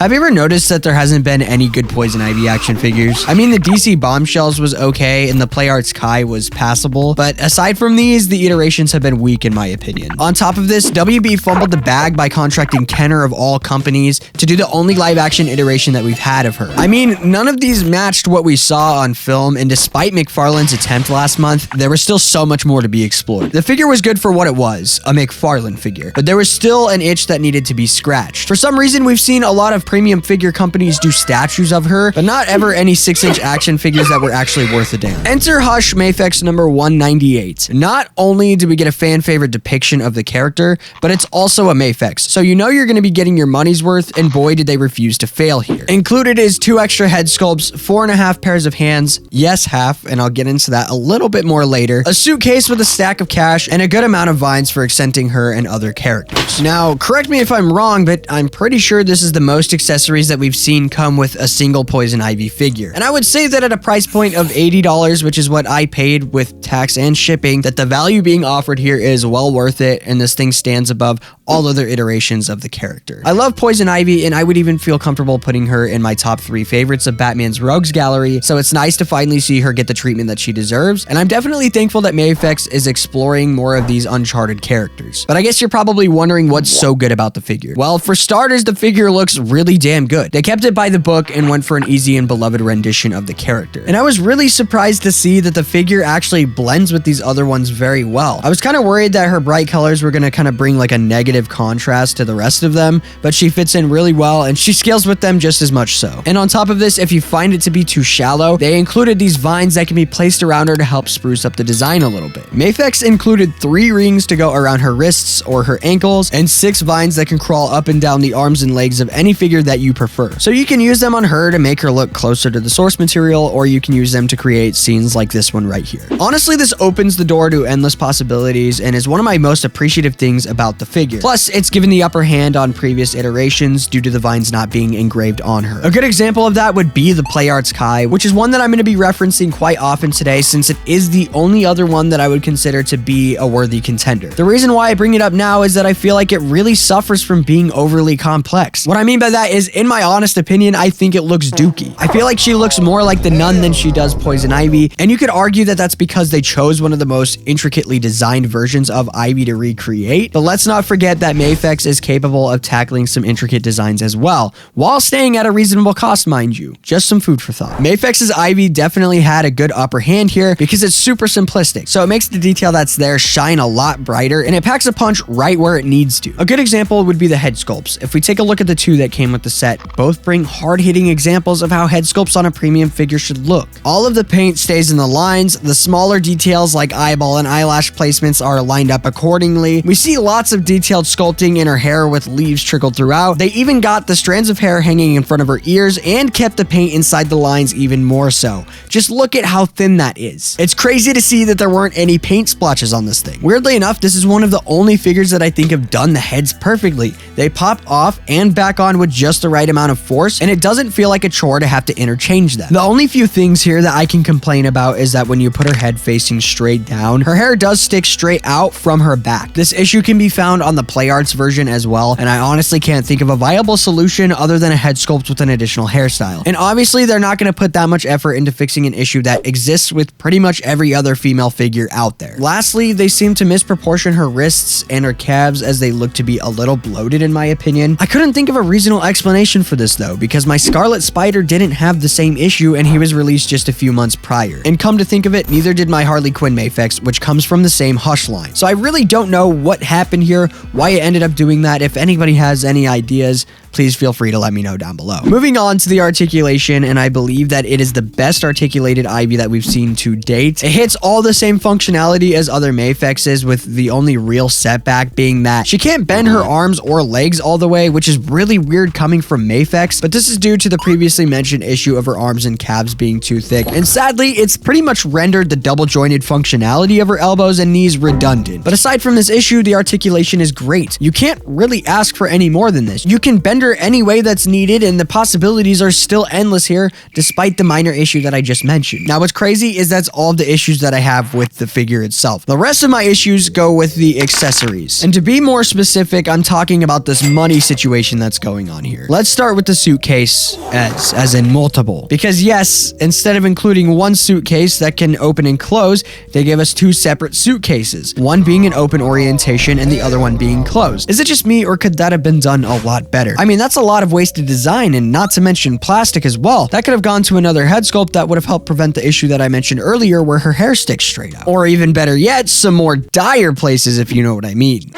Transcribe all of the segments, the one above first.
Have you ever noticed that there hasn't been any good Poison Ivy action figures? I mean, the DC Bomshells was okay and the PlayArts Kai was passable, but aside from these, the iterations have been weak in my opinion. On top of this, WB fumbled the bag by contracting Kenner of all companies to do the only live action iteration that we've had of her. I mean, none of these matched what we saw on film, and despite McFarlane's attempt last month, there was still so much more to be explored. The figure was good for what it was, a McFarlane figure, but there was still an itch that needed to be scratched. For some reason, we've seen a lot of premium figure companies do statues of her, but not ever any 6-inch action figures that were actually worth a damn. Enter Hush Mafex number 198. Not only do we get a fan favorite depiction of the character, but it's also a Mafex, so you know you're going to be getting your money's worth, and boy did they refuse to fail here. Included is 2 extra head sculpts, 4.5 pairs of hands, yes half, and I'll get into that a little bit more later, a suitcase with a stack of cash, and a good amount of vines for accenting her and other characters. Now, correct me if I'm wrong, but I'm pretty sure this is the most accessories that we've seen come with a single Poison Ivy figure. And I would say that at a price point of $80, which is what I paid with tax and shipping, that the value being offered here is well worth it, and this thing stands above all other iterations of the character. I love Poison Ivy, and I would even feel comfortable putting her in my top 3 favorites of Batman's Rogues Gallery, so it's nice to finally see her get the treatment that she deserves, and I'm definitely thankful that Mafex is exploring more of these uncharted characters. But I guess you're probably wondering what's so good about the figure. Well, for starters, the figure looks really damn good. They kept it by the book and went for an easy and beloved rendition of the character. And I was really surprised to see that the figure actually blends with these other ones very well. I was kind of worried that her bright colors were going to kind of bring like a negative contrast to the rest of them, but she fits in really well and she scales with them just as much so. And on top of this, if you find it to be too shallow, they included these vines that can be placed around her to help spruce up the design a little bit. Mafex included 3 rings to go around her wrists or her ankles and 6 vines that can crawl up and down the arms and legs of any figure that you prefer. So you can use them on her to make her look closer to the source material, or you can use them to create scenes like this one right here. Honestly, this opens the door to endless possibilities and is one of my most appreciative things about the figure. Plus, it's given the upper hand on previous iterations due to the vines not being engraved on her. A good example of that would be the PlayArts Kai, which is one that I'm going to be referencing quite often today since it is the only other one that I would consider to be a worthy contender. The reason why I bring it up now is that I feel like it really suffers from being overly complex. What I mean by that is, in my honest opinion, I think it looks dookie. I feel like she looks more like the Nun than she does Poison Ivy, and you could argue that that's because they chose one of the most intricately designed versions of Ivy to recreate, but let's not forget that Mafex is capable of tackling some intricate designs as well, while staying at a reasonable cost, mind you. Just some food for thought. Mafex's Ivy definitely had a good upper hand here because it's super simplistic, so it makes the detail that's there shine a lot brighter, and it packs a punch right where it needs to. A good example would be the head sculpts. If we take a look at the 2 that came with the set, both bring hard-hitting examples of how head sculpts on a premium figure should look. All of the paint stays in the lines, the smaller details like eyeball and eyelash placements are lined up accordingly. We see lots of detailed sculpting in her hair with leaves trickled throughout. They even got the strands of hair hanging in front of her ears and kept the paint inside the lines even more so. Just look at how thin that is. It's crazy to see that there weren't any paint splotches on this thing. Weirdly enough, this is one of the only figures that I think have done the heads perfectly. They pop off and back on with just the right amount of force, and it doesn't feel like a chore to have to interchange them. The only few things here that I can complain about is that when you put her head facing straight down, her hair does stick straight out from her back. This issue can be found on the PlayArts version as well, and I honestly can't think of a viable solution other than a head sculpt with an additional hairstyle. And obviously, they're not going to put that much effort into fixing an issue that exists with pretty much every other female figure out there. Lastly, they seem to misproportion her wrists and her calves as they look to be a little bloated in my opinion. I couldn't think of a reasonable explanation for this though, because my Scarlet Spider didn't have the same issue and he was released just a few months prior. And come to think of it, neither did my Harley Quinn Mafex, which comes from the same Hush line. So I really don't know what happened here, why it ended up doing that. If anybody has any ideas, please feel free to let me know down below. Moving on to the articulation, and I believe that it is the best articulated Ivy that we've seen to date. It hits all the same functionality as other Mafexes, with the only real setback being that she can't bend her arms or legs all the way, which is really weird coming from Mafex, but this is due to the previously mentioned issue of her arms and calves being too thick, and sadly, it's pretty much rendered the double jointed functionality of her elbows and knees redundant. But aside from this issue, the articulation is great. You can't really ask for any more than this. You can bend render any way that's needed, and the possibilities are still endless here, despite the minor issue that I just mentioned. Now, what's crazy is that's all the issues that I have with the figure itself. The rest of my issues go with the accessories. And to be more specific, I'm talking about this money situation that's going on here. Let's start with the suitcase as in multiple. Because yes, instead of including one suitcase that can open and close, they give us two separate suitcases, one being an open orientation and the other one being closed. Is it just me, or could that have been done a lot better? I mean, that's a lot of wasted design, and not to mention plastic as well. That could have gone to another head sculpt that would have helped prevent the issue that I mentioned earlier where her hair sticks straight out. Or even better yet, some more dire places, if you know what I mean.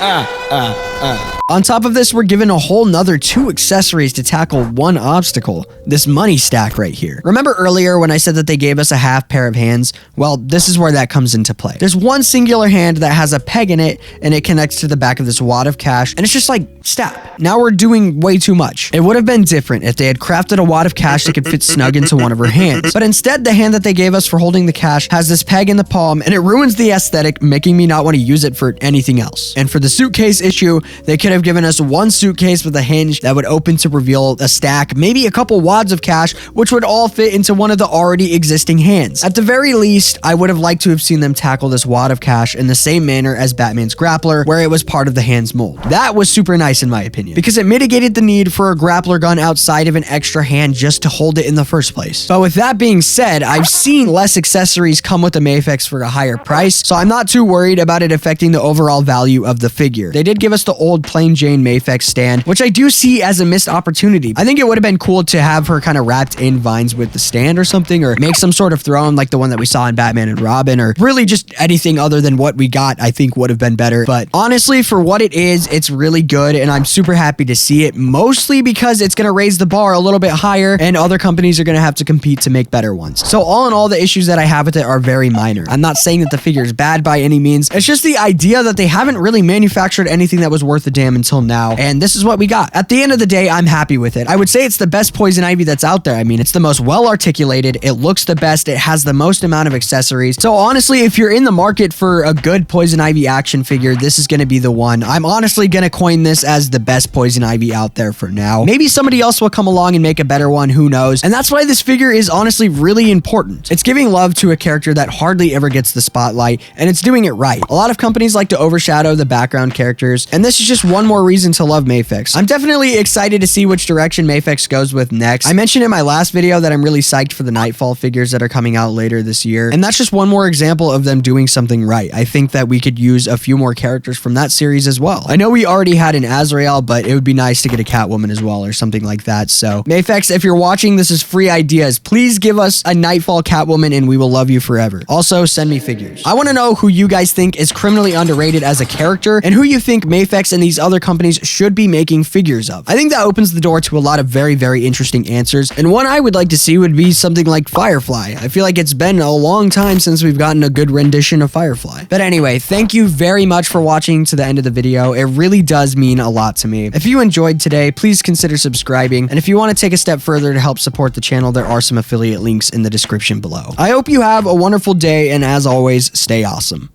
On top of this, we're given a whole nother two accessories to tackle one obstacle, this money stack right here. Remember earlier when I said that they gave us a half pair of hands? Well, this is where that comes into play. There's one singular hand that has a peg in it, and it connects to the back of this wad of cash, and it's just like, stab. Now we're doing way too much. It would have been different if they had crafted a wad of cash that could fit snug into one of her hands. But instead, the hand that they gave us for holding the cash has this peg in the palm, and it ruins the aesthetic, making me not want to use it for anything else. And for the suitcase issue, they could have given us one suitcase with a hinge that would open to reveal a stack, maybe a couple wads of cash, which would all fit into one of the already existing hands. At the very least, I would have liked to have seen them tackle this wad of cash in the same manner as Batman's grappler, where it was part of the hand's mold. That was super nice in my opinion, because it mitigated the need for a grappler gun outside of an extra hand just to hold it in the first place. But with that being said, I've seen less accessories come with the Mafex for a higher price, so I'm not too worried about it affecting the overall value of the figure. They did give us the old plain Jane Mafex stand, which I do see as a missed opportunity. I think it would have been cool to have her kind of wrapped in vines with the stand or something, or make some sort of throne like the one that we saw in Batman and Robin, or really just anything other than what we got, I think would have been better. But honestly, for what it is, it's really good, and I'm super happy to see it, mostly because it's going to raise the bar a little bit higher, and other companies are going to have to compete to make better ones. So all in all, the issues that I have with it are very minor. I'm not saying that the figure is bad by any means. It's just the idea that they haven't really manufactured anything that was worth a damn until now, and this is what we got. At the end of the day, I'm happy with it. I would say it's the best Poison Ivy that's out there. I mean, it's the most well articulated, it looks the best, it has the most amount of accessories. So honestly, if you're in the market for a good Poison Ivy action figure, this is going to be the one. I'm honestly going to coin this as the best Poison Ivy out there for now. Maybe somebody else will come along and make a better one, who knows? And that's why this figure is honestly really important. It's giving love to a character that hardly ever gets the spotlight, and it's doing it right. A lot of companies like to overshadow the background characters, and this is just one more reason to love Mafex. I'm definitely excited to see which direction Mafex goes with next. I mentioned in my last video that I'm really psyched for the Nightfall figures that are coming out later this year, and that's just one more example of them doing something right. I think that we could use a few more characters from that series as well. I know we already had an Azrael, but it would be nice to get a Catwoman as well, or something like that. So Mafex, if you're watching, this is free ideas. Please give us a Nightfall Catwoman and we will love you forever. Also, send me figures. I want to know who you guys think is criminally underrated as a character, and who you think Mafex and these other companies should be making figures of. I think that opens the door to a lot of very, very interesting answers, and one I would like to see would be something like Firefly. I feel like it's been a long time since we've gotten a good rendition of Firefly. But anyway, thank you very much for watching to the end of the video. It really does mean a lot to me. If you enjoyed today, please consider subscribing, and if you want to take a step further to help support the channel, there are some affiliate links in the description below. I hope you have a wonderful day, and as always, stay awesome.